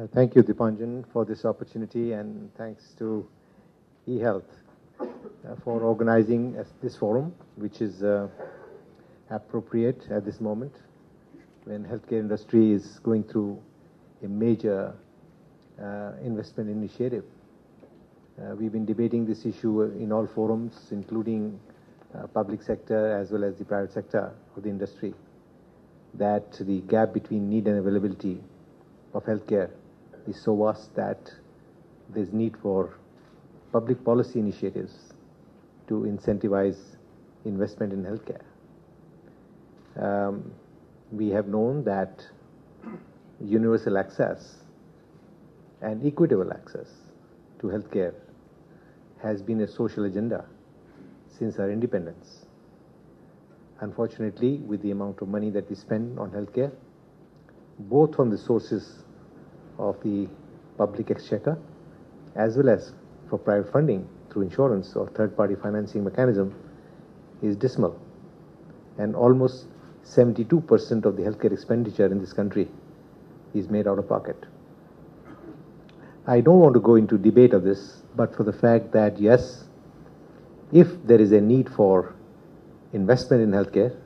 Thank you, Dipanjan, for this opportunity, and thanks to eHealth for organizing this forum, which is appropriate at this moment when healthcare industry is going through a major investment initiative. We've been debating this issue in all forums, including public sector as well as the private sector of the industry, that the gap between need and availability of healthcare is so vast that there's need for public policy initiatives to incentivize investment in healthcare. We have known that universal access and equitable access to healthcare has been a social agenda since our independence. Unfortunately, with the amount of money that we spend on healthcare, both from the sources of the public exchequer as well as for private funding through insurance or third-party financing mechanism, is dismal. And almost 72% of the healthcare expenditure in this country is made out of pocket. I don't want to go into debate of this, but for the fact that yes, if there is a need for investment in healthcare,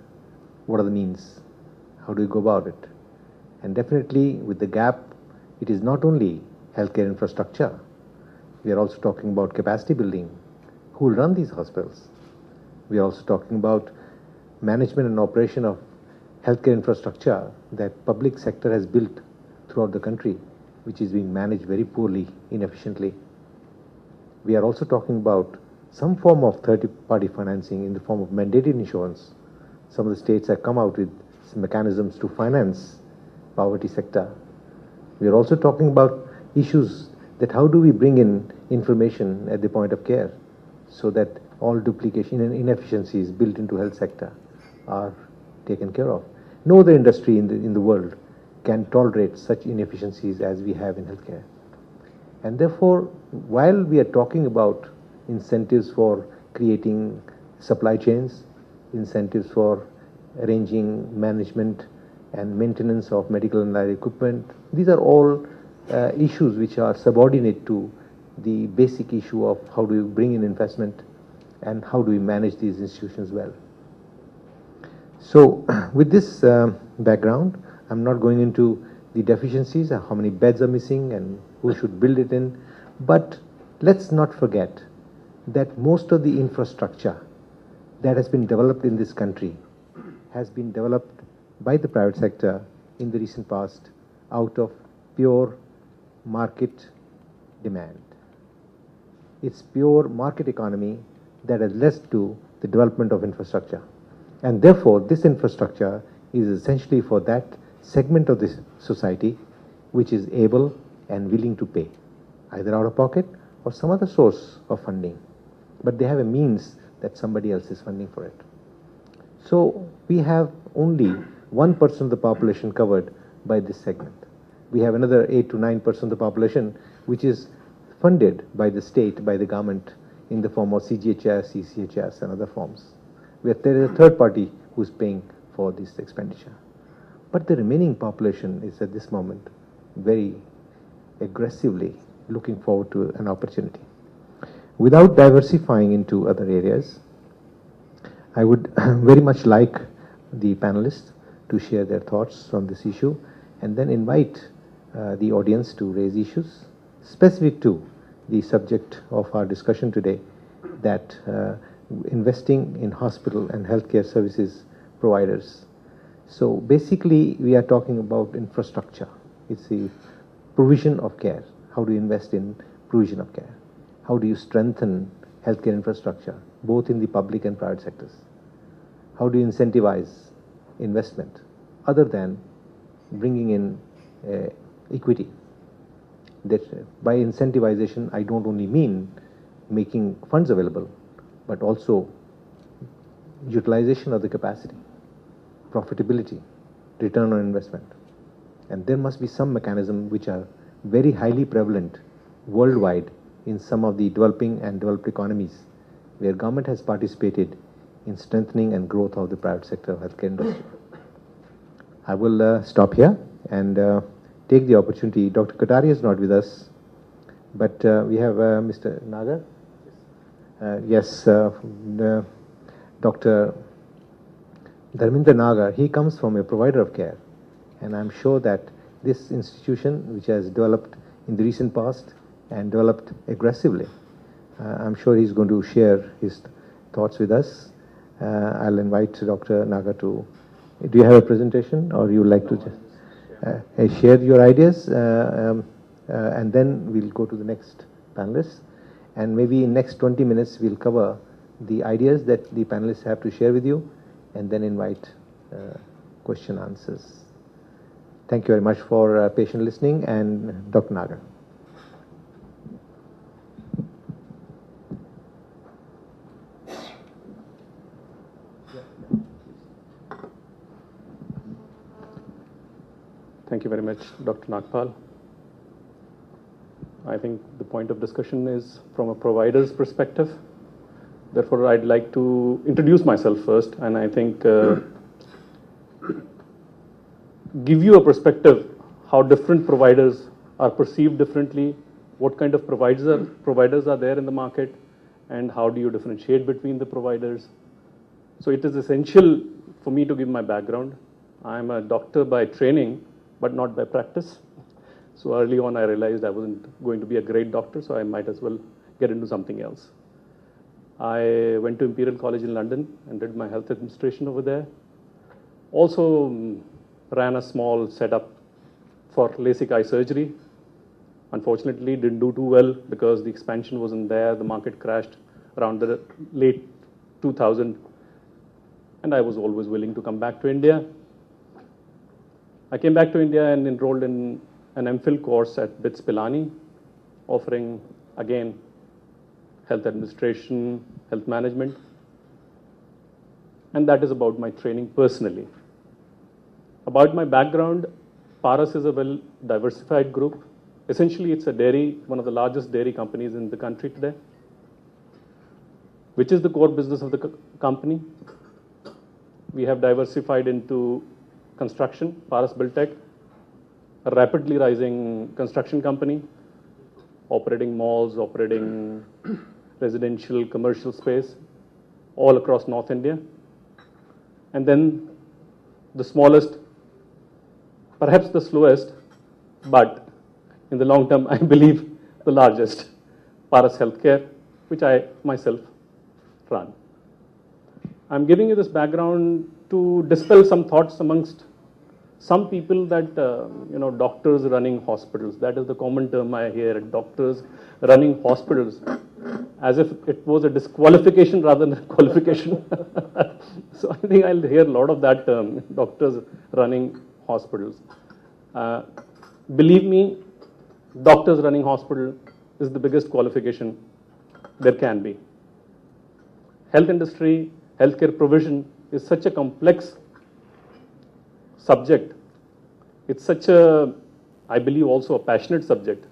what are the means? How do we go about it? And definitely with the gap, it is not only healthcare infrastructure. We are also talking about capacity building. Who will run these hospitals? We are also talking about management and operation of healthcare infrastructure that public sector has built throughout the country, which is being managed very poorly, inefficiently. We are also talking about some form of third-party financing in the form of mandated insurance. Some of the states have come out with some mechanisms to finance poverty sector. We are also talking about issues that how do we bring in information at the point of care so that all duplication and inefficiencies built into health sector are taken care of. No other industry in the world can tolerate such inefficiencies as we have in healthcare. And therefore, while we are talking about incentives for creating supply chains, incentives for arranging management and maintenance of medical and allied equipment, these are all issues which are subordinate to the basic issue of how do we bring in investment and how do we manage these institutions well. So with this background, I'm not going into the deficiencies, how many beds are missing and who should build it in, but let's not forget that most of the infrastructure that has been developed in this country has been developed by the private sector in the recent past out of pure market demand. It's pure market economy that has led to the development of infrastructure. And therefore, this infrastructure is essentially for that segment of this society which is able and willing to pay, either out of pocket or some other source of funding. But they have a means that somebody else is funding for it. So we have only 1% of the population covered by this segment. We have another 8 to 9% of the population which is funded by the state, by the government in the form of CGHS, ECHS and other forms, where there is a third party who's paying for this expenditure. But the remaining population is at this moment very aggressively looking forward to an opportunity. Without diversifying into other areas, I would very much like the panelists to share their thoughts on this issue and then invite the audience to raise issues specific to the subject of our discussion today, that investing in hospital and healthcare services providers. So basically we are talking about infrastructure. It's the provision of care. How do you invest in provision of care? How do you strengthen healthcare infrastructure, both in the public and private sectors? How do you incentivize investment other than bringing in equity? That by incentivization, I don't only mean making funds available, but also utilization of the capacity, profitability, return on investment. And there must be some mechanism which are very highly prevalent worldwide in some of the developing and developed economies where government has participated in strengthening and growth of the private sector of healthcare industry. I will stop here and take take the opportunity. Dr. Katari is not with us, but we have Mr. Nagar. Yes, Dr. Dharminder Nagar, he comes from a provider of care, and I'm sure that this institution, which has developed in the recent past and developed aggressively, I'm sure he's going to share his thoughts with us. I'll invite Dr. Nagar to. Do you have a presentation, or you would like to just share your ideas, and then we'll go to the next panelists, and maybe in next 20 minutes we'll cover the ideas that the panelists have to share with you, and then invite question answers. Thank you very much for patient listening, and Dr. Nagar. Thank you very much, Dr. Nagpal. I think the point of discussion is from a provider's perspective. Therefore, I'd like to introduce myself first, and I think give you a perspective how different providers are perceived differently, what kind of providers are there in the market, and how do you differentiate between the providers. So it is essential for me to give my background. I'm a doctor by training, but not by practice. So early on, I realized I wasn't going to be a great doctor, so I might as well get into something else. I went to Imperial College in London and did my health administration over there. Also ran a small setup for LASIK eye surgery. Unfortunately, didn't do too well because the expansion wasn't there. The market crashed around the late 2000. And I was always willing to come back to India. I came back to India and enrolled in an MPhil course at BITS Pilani, offering, again, health administration, health management. And that is about my training personally. About my background, Paras is a well-diversified group. Essentially, it's a dairy, one of the largest dairy companies in the country today, which is the core business of the company. We have diversified into construction, Paras Buildtech, a rapidly rising construction company, operating malls, operating residential, commercial space, all across North India. And then the smallest, perhaps the slowest, but in the long term, I believe the largest, Paras Healthcare, which I myself run. I'm giving you this background to dispel some thoughts amongst some people that, doctors running hospitals. That is the common term I hear, doctors running hospitals, as if it was a disqualification rather than a qualification. So I think I'll hear a lot of that term, doctors running hospitals. Believe me, doctors running hospital is the biggest qualification there can be. Health industry, healthcare provision is such a complex subject. It's such a, I believe, also a passionate subject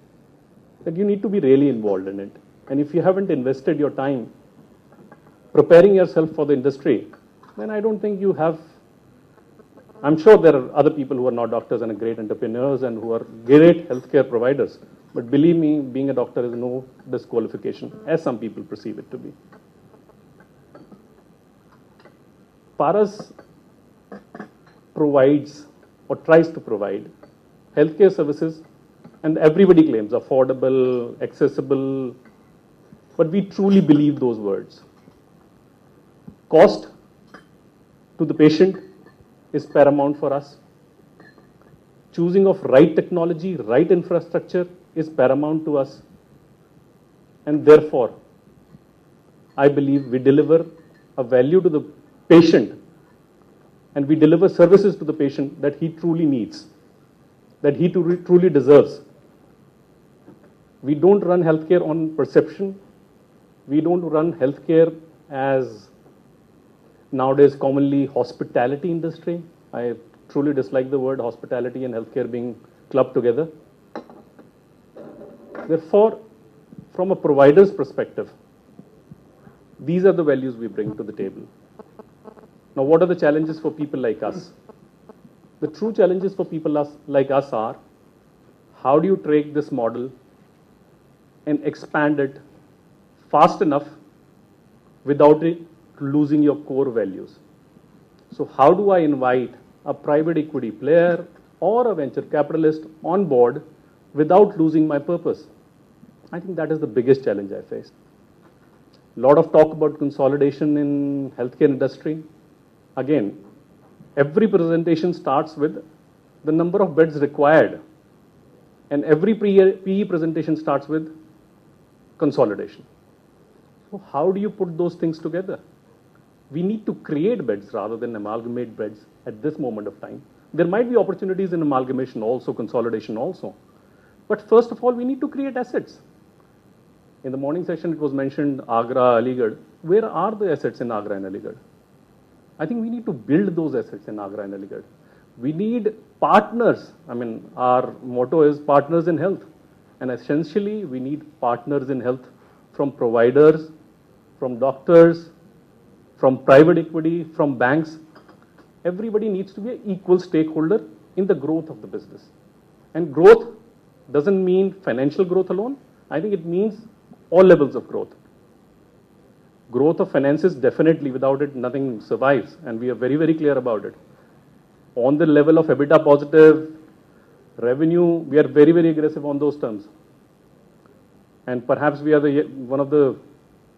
that you need to be really involved in it. And if you haven't invested your time preparing yourself for the industry, then I don't think you have. I'm sure there are other people who are not doctors and are great entrepreneurs and who are great healthcare providers. But believe me, being a doctor is no disqualification, as some people perceive it to be. Paras provides or tries to provide healthcare services, and everybody claims affordable, accessible, but we truly believe those words. Cost to the patient is paramount for us. Choosing of right technology, right infrastructure is paramount to us. And therefore, I believe we deliver a value to the patient, and we deliver services to the patient that he truly needs, that he truly deserves. We don't run healthcare on perception. We don't run healthcare as nowadays commonly hospitality industry. I truly dislike the word hospitality and healthcare being clubbed together. Therefore, from a provider's perspective, these are the values we bring to the table. Now, what are the challenges for people like us? The true challenges for people like us are how do you take this model and expand it fast enough without it losing your core values? So how do I invite a private equity player or a venture capitalist on board without losing my purpose? I think that is the biggest challenge I face. A lot of talk about consolidation in healthcare industry. Again, every presentation starts with the number of beds required, and every PE presentation starts with consolidation. So how do you put those things together? We need to create beds rather than amalgamate beds at this moment of time. There might be opportunities in amalgamation also, consolidation also. But first of all, we need to create assets. In the morning session, it was mentioned Agra, Aligarh. Where are the assets in Agra and Aligarh? I think we need to build those assets in Agra and Aligarh. We need partners. I mean, our motto is partners in health. And essentially, we need partners in health from providers, from doctors, from private equity, from banks. Everybody needs to be an equal stakeholder in the growth of the business. And growth doesn't mean financial growth alone. I think it means all levels of growth. Growth of finances, definitely, without it, nothing survives. And we are very, very clear about it. On the level of EBITDA positive, revenue, we are very, very aggressive on those terms. And perhaps we are one of the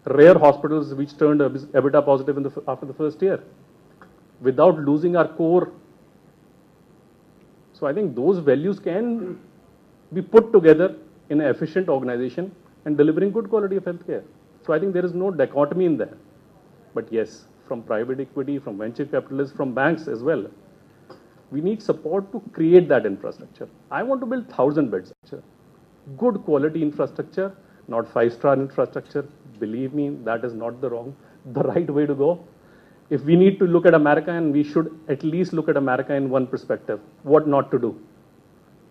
rare hospitals which turned EBITDA positive after the first year, without losing our core. So I think those values can be put together in an efficient organization and delivering good quality of healthcare. So I think there is no dichotomy in there. But yes, from private equity, from venture capitalists, from banks as well, we need support to create that infrastructure. I want to build 1,000 beds. Good quality infrastructure, not 5-star infrastructure. Believe me, that is not the right way to go. If we need to look at America, and we should at least look at America in one perspective, what not to do,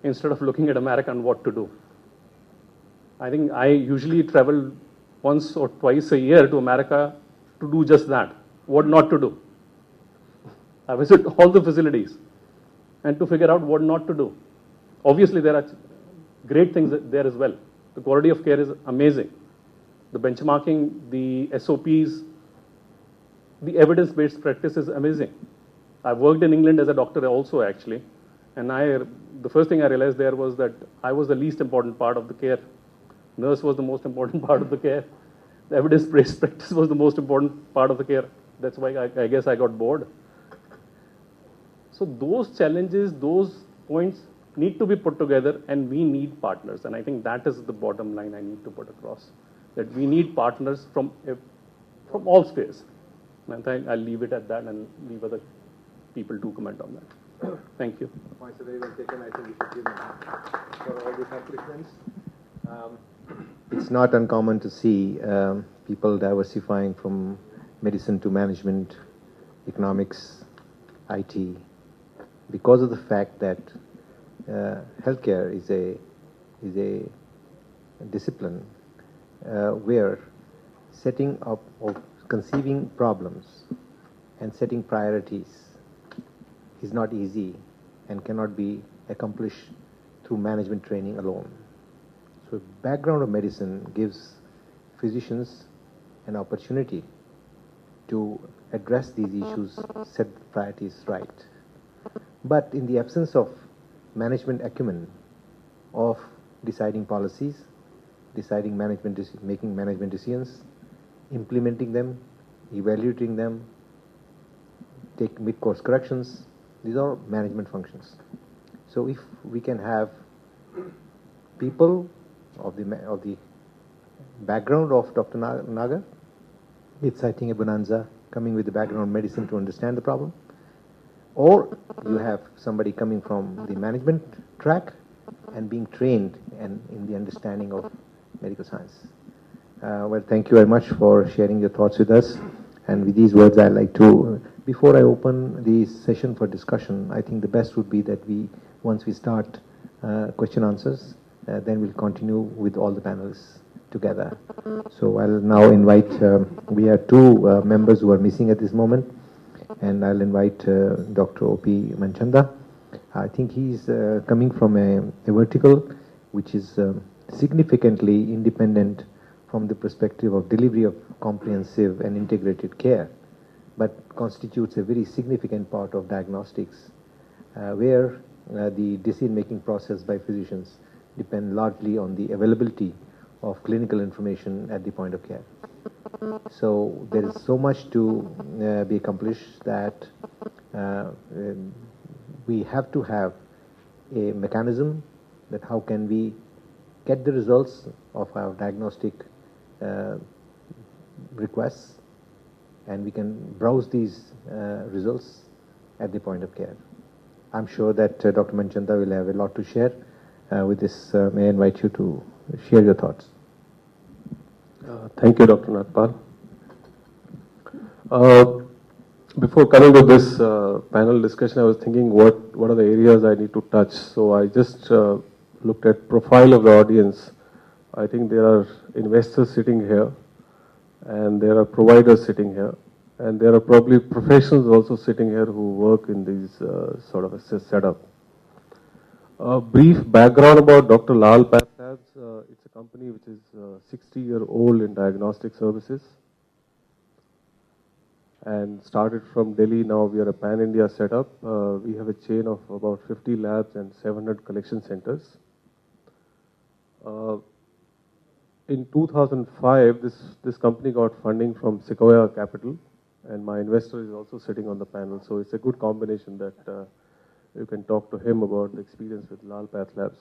instead of looking at America and what to do. I think I usually travel once or twice a year to America to do just that, what not to do. I visit all the facilities and to figure out what not to do. Obviously, there are great things there as well. The quality of care is amazing. The benchmarking, the SOPs, the evidence-based practice is amazing. I worked in England as a doctor also, actually. And the first thing I realized there was that I was the least important part of the care. Nurse was the most important part of the care. The evidence-based practice was the most important part of the care. That's why I guess I got bored. So those challenges, those points need to be put together, and we need partners. And I think that is the bottom line I need to put across, that we need partners from all spheres. And I'll leave it at that and leave other people to comment on that. Thank you. Points are very well taken. I think we should give them for all these accomplishments. It's not uncommon to see people diversifying from medicine to management, economics, IT, because of the fact that healthcare is a discipline where setting up or conceiving problems and setting priorities is not easy and cannot be accomplished through management training alone. So background of medicine gives physicians an opportunity to address these issues, set the priorities right. But in the absence of management acumen of deciding policies, deciding making management decisions, implementing them, evaluating them, take mid-course corrections, these are management functions. So if we can have people of the background of Dr. Nagar, it's, I think, a bonanza, coming with the background of medicine to understand the problem, or you have somebody coming from the management track and being trained in the understanding of medical science. Well, thank you very much for sharing your thoughts with us. And with these words, I'd like to, before I open the session for discussion, I think the best would be that once we start question answers, then we'll continue with all the panels together. So I'll now invite, we have two members who are missing at this moment, and I'll invite Dr. O.P. Manchanda. I think he's coming from a vertical which is significantly independent from the perspective of delivery of comprehensive and integrated care, but constitutes a very significant part of diagnostics, where the decision-making process by physicians depend largely on the availability of clinical information at the point of care. So there is so much to be accomplished that we have to have a mechanism that how can we get the results of our diagnostic requests, and we can browse these results at the point of care. I'm sure that Dr. Manchanda will have a lot to share with this. May I invite you to share your thoughts? Thank you, Dr. Nagpal. Before coming to this panel discussion, I was thinking what are the areas I need to touch. So I just looked at profile of the audience. I think there are investors sitting here, and there are providers sitting here, and there are probably professionals also sitting here who work in these sort of a setup. A brief background about Dr. Lal Path Labs. It's a company which is 60-year-old in diagnostic services and started from Delhi. Now we are a pan-India setup. We have a chain of about 50 labs and 700 collection centers. In 2005, this company got funding from Sequoia Capital, and my investor is also sitting on the panel. So it's a good combination that you can talk to him about the experience with Lal Path Labs.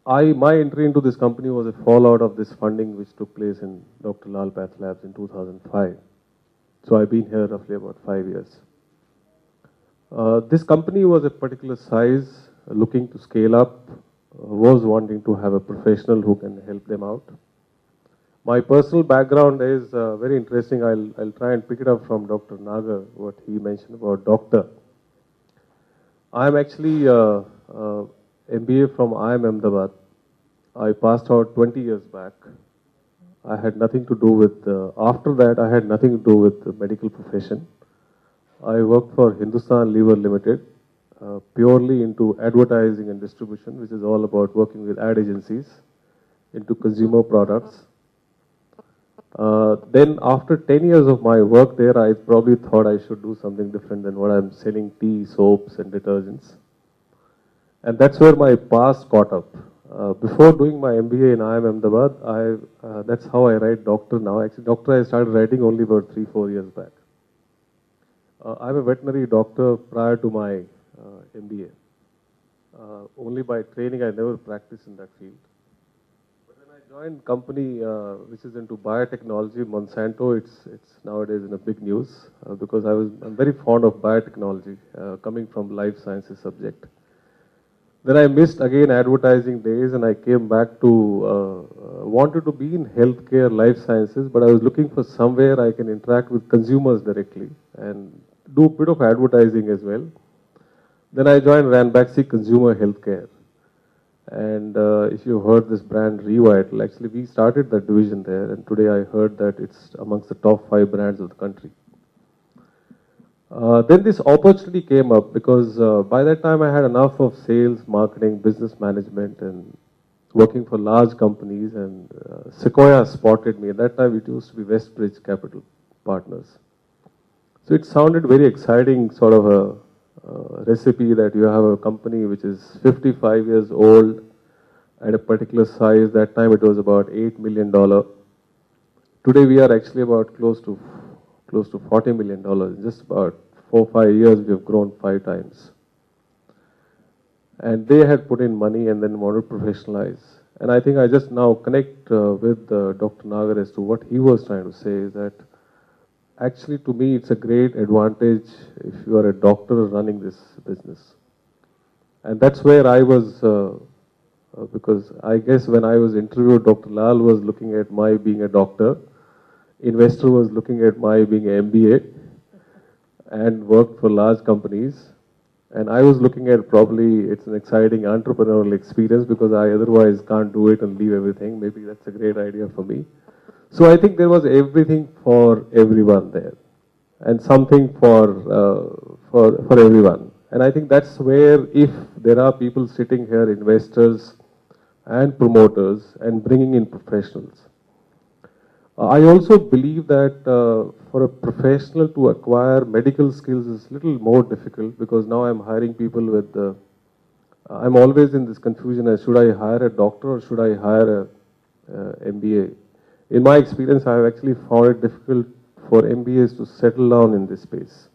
My entry into this company was a fallout of this funding which took place in Dr. Lal Path Labs in 2005. So I've been here roughly about 5 years. This company was a particular size, looking to scale up, was wanting to have a professional who can help them out. My personal background is very interesting. I'll try and pick it up from Dr. Nagar, what he mentioned about doctor. I'm actually MBA from IIM Ahmedabad. I passed out 20 years back. I had nothing to do with, after that I had nothing to do with the medical profession. I worked for Hindustan Lever Limited, purely into advertising and distribution, which is all about working with ad agencies into consumer products. Then after 10 years of my work there, I probably thought I should do something different than what I'm selling tea, soaps and detergents. And that's where my past caught up. Before doing my MBA in IIM Ahmedabad, that's how I write doctor now. Actually, doctor I started writing only about 3-4 years back. I'm a veterinary doctor prior to my MBA. Only by training, I never practiced in that field. But when I joined company which is into biotechnology, Monsanto, it's nowadays in a big news because I'm very fond of biotechnology, coming from life sciences subject. Then I missed again advertising days, and I came back to wanted to be in healthcare, life sciences, but I was looking for somewhere I can interact with consumers directly and do a bit of advertising as well. Then I joined Ranbaxy Consumer Healthcare. And if you heard this brand Revital, actually we started that division there, and today I heard that it's amongst the top 5 brands of the country. Then this opportunity came up because by that time I had enough of sales, marketing, business management and working for large companies, and Sequoia spotted me. At that time it used to be Westbridge Capital Partners. So it sounded very exciting, sort of a recipe that you have a company which is 55 years old at a particular size. That time it was about $8 million. Today we are actually about close to $40 million. In just about 4-5 years we have grown 5 times. And they had put in money and then wanted to professionalize. And I think I just now connect with Dr. Nagar as to what he was trying to say, is that actually to me it's a great advantage if you are a doctor running this business. And that's where I was, because I guess when I was interviewed, Dr. Lal was looking at my being a doctor, investor was looking at my being an MBA and worked for large companies. And I was looking at probably it's an exciting entrepreneurial experience because I otherwise can't do it and leave everything. Maybe that's a great idea for me. So I think there was everything for everyone there, and something for everyone. And I think that's where, if there are people sitting here, investors and promoters, and bringing in professionals. I also believe that for a professional to acquire medical skills is a little more difficult, because now I'm hiring people with, I'm always in this confusion as should I hire a doctor or should I hire a MBA. In my experience, I have actually found it difficult for MBAs to settle down in this space.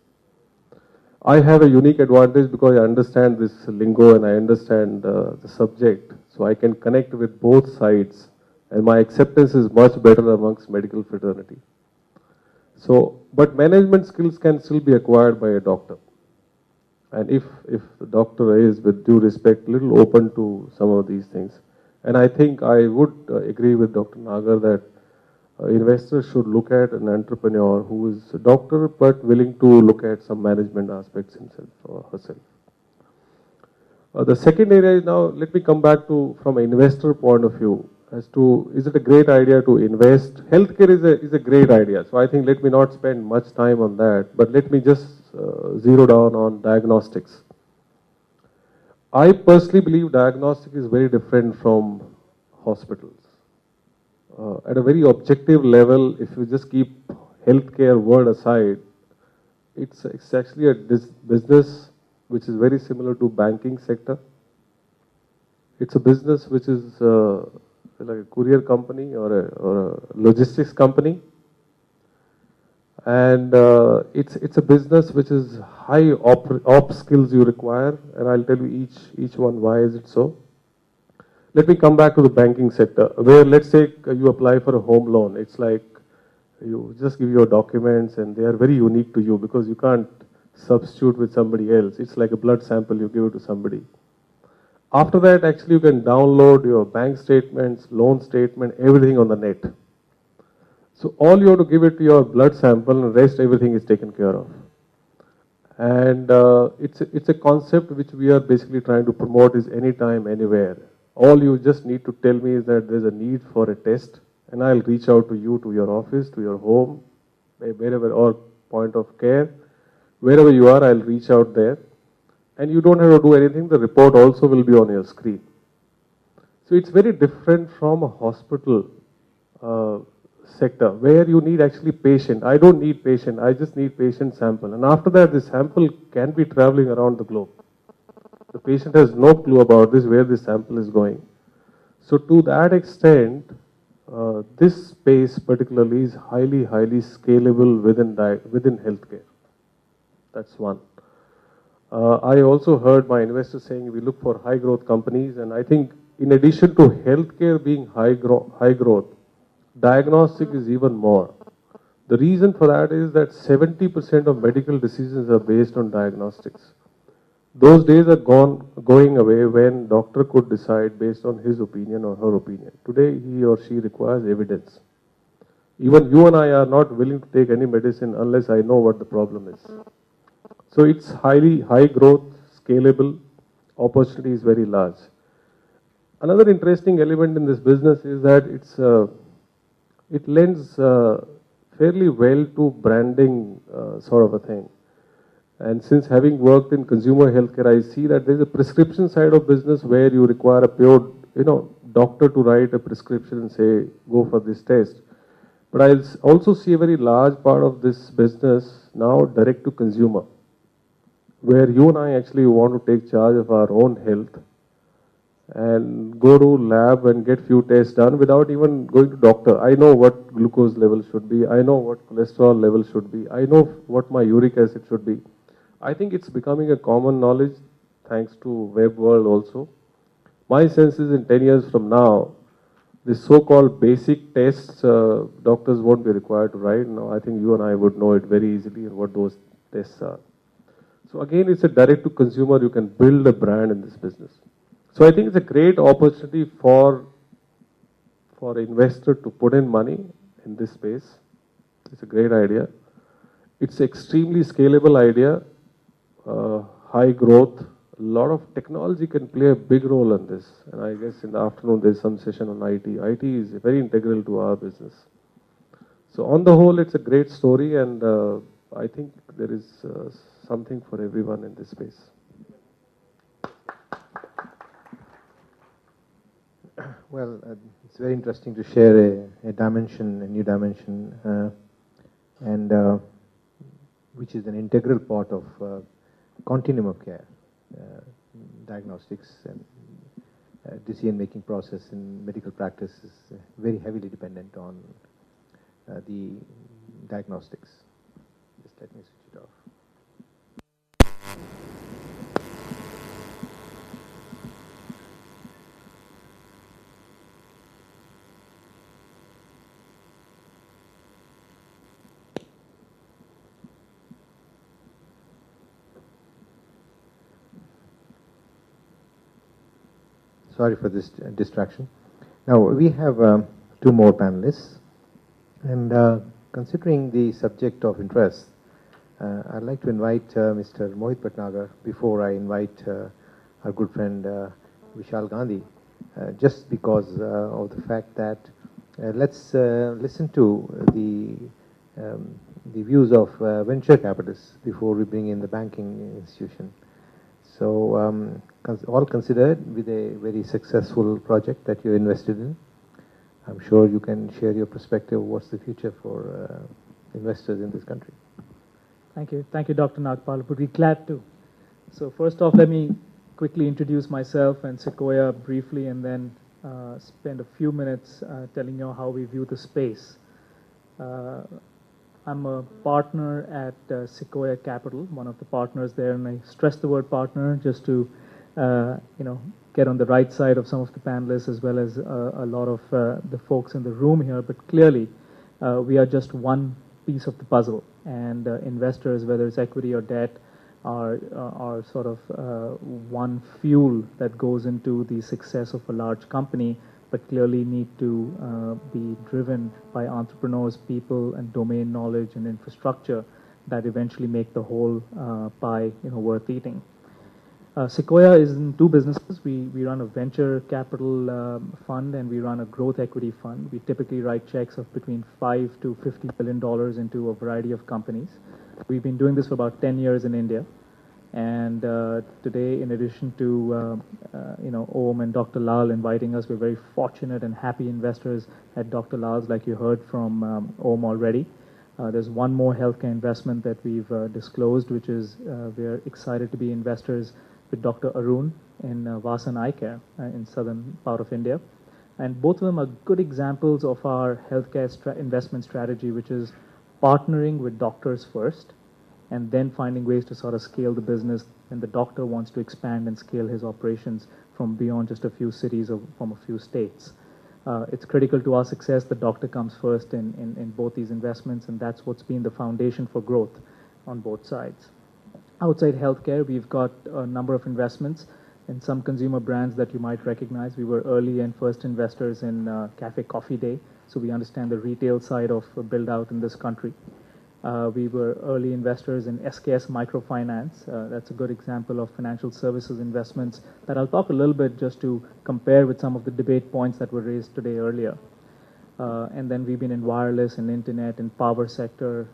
I have a unique advantage because I understand this lingo and I understand the subject, so I can connect with both sides, and my acceptance is much better amongst medical fraternity. So, but management skills can still be acquired by a doctor. And if the doctor is, with due respect, little open to some of these things. And I think I would agree with Dr. Nagar that investors should look at an entrepreneur who is a doctor but willing to look at some management aspects himself or herself. The second area is, now let me come back to from an investor point of view as to, is it a great idea to invest? Healthcare is a great idea. So I think let me not spend much time on that, but let me just zero down on diagnostics. I personally believe diagnostic is very different from hospitals. At a very objective level, if you just keep healthcare word aside, it's actually a business which is very similar to banking sector. It's a business which is like a courier company or a logistics company. And it's a business which is high op skills you require, and I'll tell you each one why is it so. Let me come back to the banking sector, where let's say you apply for a home loan. It's like you just give your documents and they are very unique to you because you can't substitute with somebody else. It's like a blood sample, you give it to somebody. After that, actually you can download your bank statements, loan statement, everything on the net. So all you have to give it to your blood sample, and rest everything is taken care of. And it's a concept which we are basically trying to promote is anytime, anywhere. All you just need to tell me is that there's a need for a test, and I'll reach out to you, to your office, to your home, wherever, or point of care. Wherever you are, I'll reach out there. And you don't have to do anything. The report also will be on your screen. So it's very different from a hospital sector where you need actually patient. I don't need patient. I just need patient sample. And after that, the sample can be traveling around the globe. The patient has no clue about this, where this sample is going. So to that extent, this space particularly is highly scalable within healthcare. That's one. I also heard my investors saying we look for high growth companies, and I think in addition to healthcare being high growth, diagnostic is even more. The reason for that is that 70% of medical decisions are based on diagnostics. Those days are going away when doctor could decide based on his opinion or her opinion. Today, he or she requires evidence. Even you and I are not willing to take any medicine unless I know what the problem is. So it's high growth, scalable, opportunity is very large. Another interesting element in this business is that it lends fairly well to branding sort of a thing. And since having worked in consumer healthcare, I see that there's a prescription side of business where you require a pure, doctor to write a prescription and say, go for this test. But I also see a very large part of this business now direct to consumer, where you and I actually want to take charge of our own health and go to lab and get few tests done without even going to doctor. I know what glucose level should be. I know what cholesterol level should be. I know what my uric acid should be. I think it's becoming a common knowledge thanks to web world also. My sense is in 10 years from now, the so-called basic tests, doctors won't be required to write. Now, I think you and I would know it very easily and what those tests are. So again, it's a direct to consumer. You can build a brand in this business. So I think it's a great opportunity for investor to put in money in this space. It's a great idea. It's extremely scalable idea, high growth. A lot of technology can play a big role in this. And I guess in the afternoon there's some session on IT. IT is very integral to our business. So on the whole, it's a great story, and I think there is something for everyone in this space. Well, it's very interesting to share a dimension, a new dimension, and which is an integral part of continuum of care, diagnostics and decision-making process in medical practice is very heavily dependent on the diagnostics. Just let me switch it off. Sorry for this distraction. Now, we have two more panelists, and considering the subject of interest, I'd like to invite Mr. Mohit Bhatnagar before I invite our good friend Vishal Gandhi, just because of the fact that let's listen to the views of venture capitalists before we bring in the banking institution. So, all considered, with a very successful project that you invested in, I'm sure you can share your perspective. What's the future for investors in this country? Thank you, Dr. Nagpal. Would be glad to. So first off, let me quickly introduce myself and Sequoia briefly, and then spend a few minutes telling you how we view the space. I'm a partner at Sequoia Capital, one of the partners there, and I stress the word partner just to, get on the right side of some of the panelists as well as a lot of the folks in the room here. But clearly, we are just one piece of the puzzle, and investors, whether it's equity or debt, are sort of one fuel that goes into the success of a large company, but clearly need to be driven by entrepreneurs, people, and domain knowledge and infrastructure that eventually make the whole pie, worth eating. Sequoia is in two businesses. We run a venture capital fund, and we run a growth equity fund. We typically write checks of between $5 to $50 billion into a variety of companies. We've been doing this for about 10 years in India. And today, in addition to Om and Dr. Lal inviting us, we're very fortunate and happy investors at Dr. Lal's, like you heard from Om already. There's one more healthcare investment that we've disclosed, which is we're excited to be investors with Dr. Arun in Vasan Eye Care in southern part of India. And both of them are good examples of our healthcare investment strategy, which is partnering with doctors first, and then finding ways to sort of scale the business when the doctor wants to expand and scale his operations from beyond just a few cities or from a few states. It's critical to our success. The doctor comes first in both these investments, and that's what's been the foundation for growth on both sides. Outside healthcare, we've got a number of investments in some consumer brands that you might recognize. We were early and first investors in Cafe Coffee Day, so we understand the retail side of build out in this country. We were early investors in SKS Microfinance. That's a good example of financial services investments that I'll talk a little bit just to compare with some of the debate points that were raised today earlier. And then we've been in wireless and internet and power sector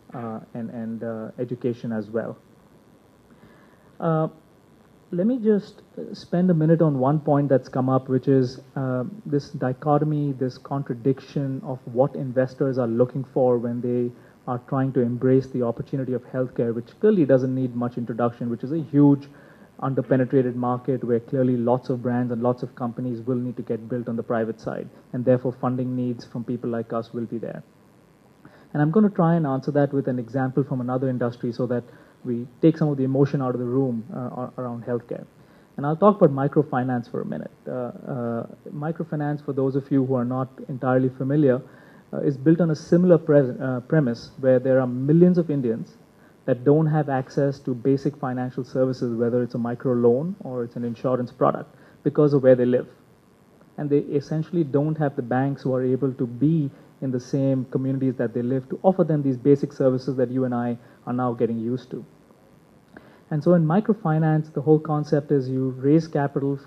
and education as well. Let me just spend a minute on one point that's come up, which is this dichotomy, this contradiction of what investors are looking for when they are trying to embrace the opportunity of healthcare, which clearly doesn't need much introduction, which is a huge underpenetrated market where clearly lots of brands and lots of companies will need to get built on the private side, and therefore funding needs from people like us will be there. And I'm going to try and answer that with an example from another industry so that we take some of the emotion out of the room around healthcare. And I'll talk about microfinance for a minute. Microfinance, for those of you who are not entirely familiar, is built on a similar premise where there are millions of Indians that don't have access to basic financial services, whether it's a micro loan or it's an insurance product, because of where they live. And they essentially don't have the banks who are able to be in the same communities that they live to offer them these basic services that you and I are now getting used to. And so in microfinance, the whole concept is you raise capital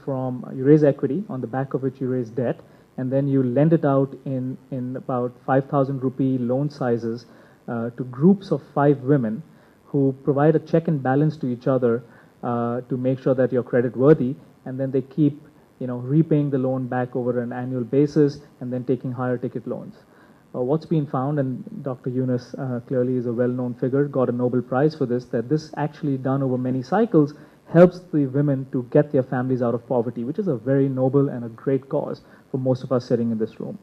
you raise equity on the back of which you raise debt, and then you lend it out in about 5,000 rupee loan sizes to groups of 5 women who provide a check and balance to each other to make sure that you're credit worthy, and then they keep repaying the loan back over an annual basis and then taking higher ticket loans. What's been found, and Dr. Yunus clearly is a well-known figure, got a Nobel Prize for this, that this actually done over many cycles helps the women to get their families out of poverty, which is a very noble and a great cause for most of us sitting in this room.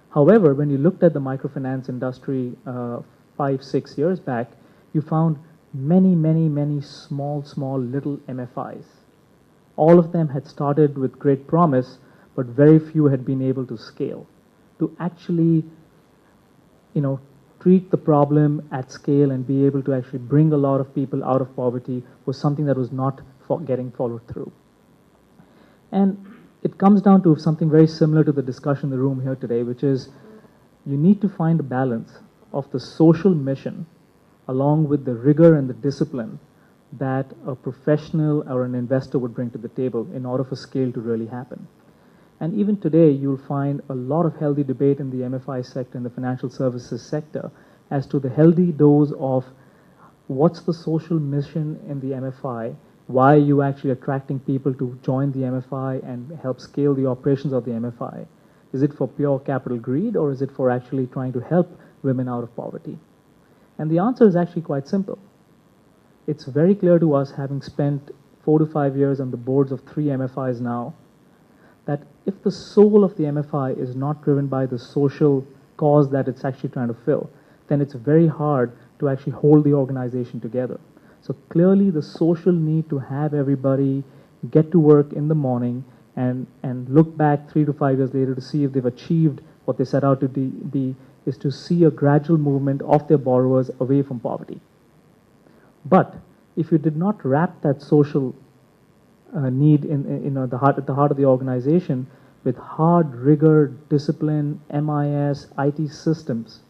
However, when you looked at the microfinance industry 5-6 years back, you found many small little MFIs. All of them had started with great promise, but very few had been able to scale. To actually, treat the problem at scale and be able to actually bring a lot of people out of poverty was something that was not getting followed through. And it comes down to something very similar to the discussion in the room here today, which is you need to find a balance of the social mission along with the rigor and the discipline that a professional or an investor would bring to the table in order for scale to really happen. And even today, you'll find a lot of healthy debate in the MFI sector, in the financial services sector, as to the healthy dose of what's the social mission in the MFI, why are you actually attracting people to join the MFI and help scale the operations of the MFI? Is it for pure capital greed, or is it for actually trying to help women out of poverty? And the answer is actually quite simple. It's very clear to us, having spent 4 to 5 years on the boards of 3 MFIs now, that if the soul of the MFI is not driven by the social cause that it's actually trying to fill, then it's very hard to actually hold the organization together. So clearly the social need to have everybody get to work in the morning and look back 3 to 5 years later to see if they've achieved what they set out to be is to see a gradual movement of their borrowers away from poverty. But if you did not wrap that social need at the heart of the organization with hard rigor, discipline, MIS, IT systems,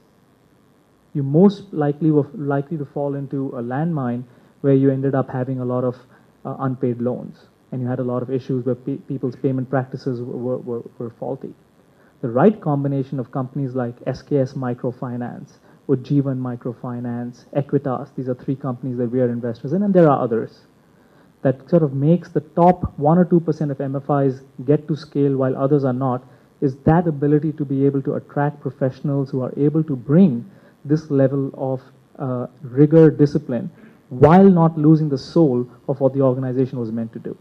you most likely were likely to fall into a landmine where you ended up having a lot of unpaid loans, and you had a lot of issues where people's payment practices were faulty. The right combination of companies like SKS Microfinance, Ujjivan Microfinance, Equitas, these are 3 companies that we are investors in, and there are others, that sort of makes the top 1 or 2% of MFIs get to scale while others are not, is that ability to be able to attract professionals who are able to bring this level of rigor, discipline, while not losing the soul of what the organization was meant to do.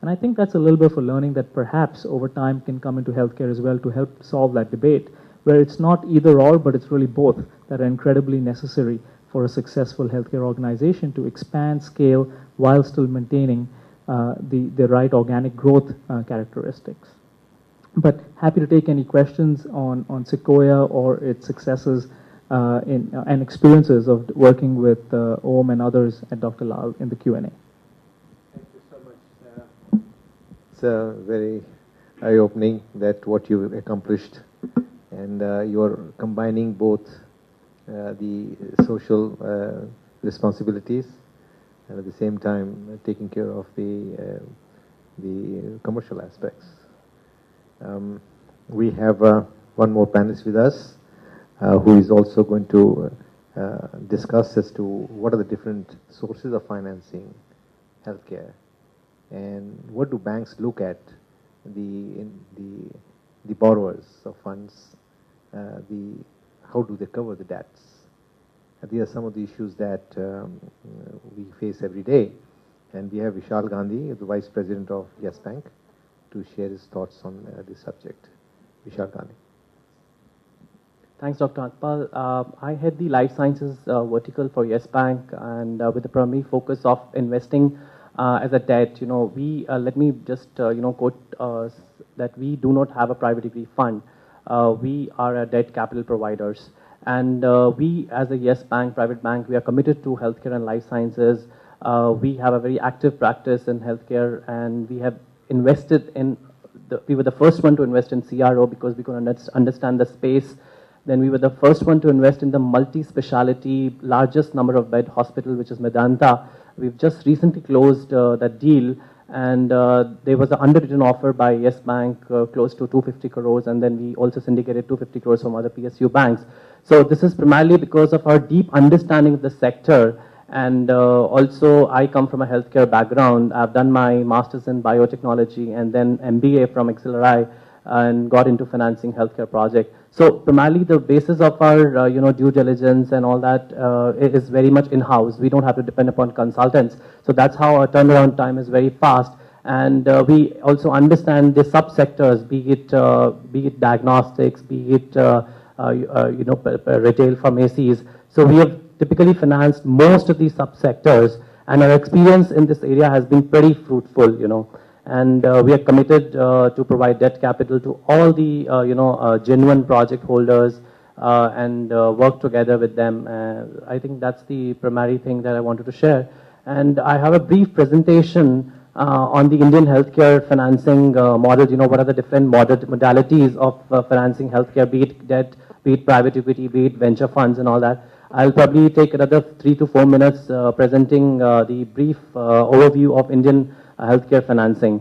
And I think that's a little bit of a learning that perhaps over time can come into healthcare as well to help solve that debate, where it's not either or, but it's really both that are incredibly necessary for a successful healthcare organization to expand, scale, while still maintaining the right organic growth characteristics. But happy to take any questions on Sequoia or its successes and experiences of working with Om and others at Dr. Lal in the Q&A. Thank you so much, Sarah. It's very eye-opening that what you've accomplished, and you're combining both the social responsibilities and at the same time taking care of the commercial aspects. We have one more panelist with us who is also going to discuss as to what are the different sources of financing healthcare, and what do banks look at the borrowers of funds, how do they cover the debts. These are some of the issues that we face every day, and we have Vishal Gandhi, the Vice President of Yes Bank, to share his thoughts on this subject. Vishal Gandhi. Thanks, Dr. Akpal. I head the life sciences vertical for Yes Bank, and with the primary focus of investing as a debt. We let me just quote that we do not have a private equity fund. We are a debt capital providers, and we, as a Yes Bank, private bank, we are committed to healthcare and life sciences. We have a very active practice in healthcare, and we have invested in. We were the first one to invest in CRO because we could understand the space. Then we were the first one to invest in the multi-speciality, largest number of bed hospital, which is Medanta. We've just recently closed that deal, and there was an underwritten offer by Yes Bank close to 250 crores, and then we also syndicated 250 crores from other PSU banks. So this is primarily because of our deep understanding of the sector And also, I come from a healthcare background. I've done my master's in biotechnology and then MBA from XLRI and got into financing healthcare project. So primarily the basis of our due diligence and all that is very much in-house. We don't have to depend upon consultants. So that's how our turnaround time is very fast. And we also understand the subsectors, be it diagnostics, be it retail pharmacies. So we have typically financed most of these subsectors, and our experience in this area has been pretty fruitful, And we are committed to provide debt capital to all the genuine project holders and work together with them. I think that's the primary thing that I wanted to share. And I have a brief presentation on the Indian healthcare financing model. What are the different modalities of financing healthcare, be it debt, be it private equity, be it venture funds and all that. I'll probably take another 3 to 4 minutes presenting the brief overview of Indian healthcare financing.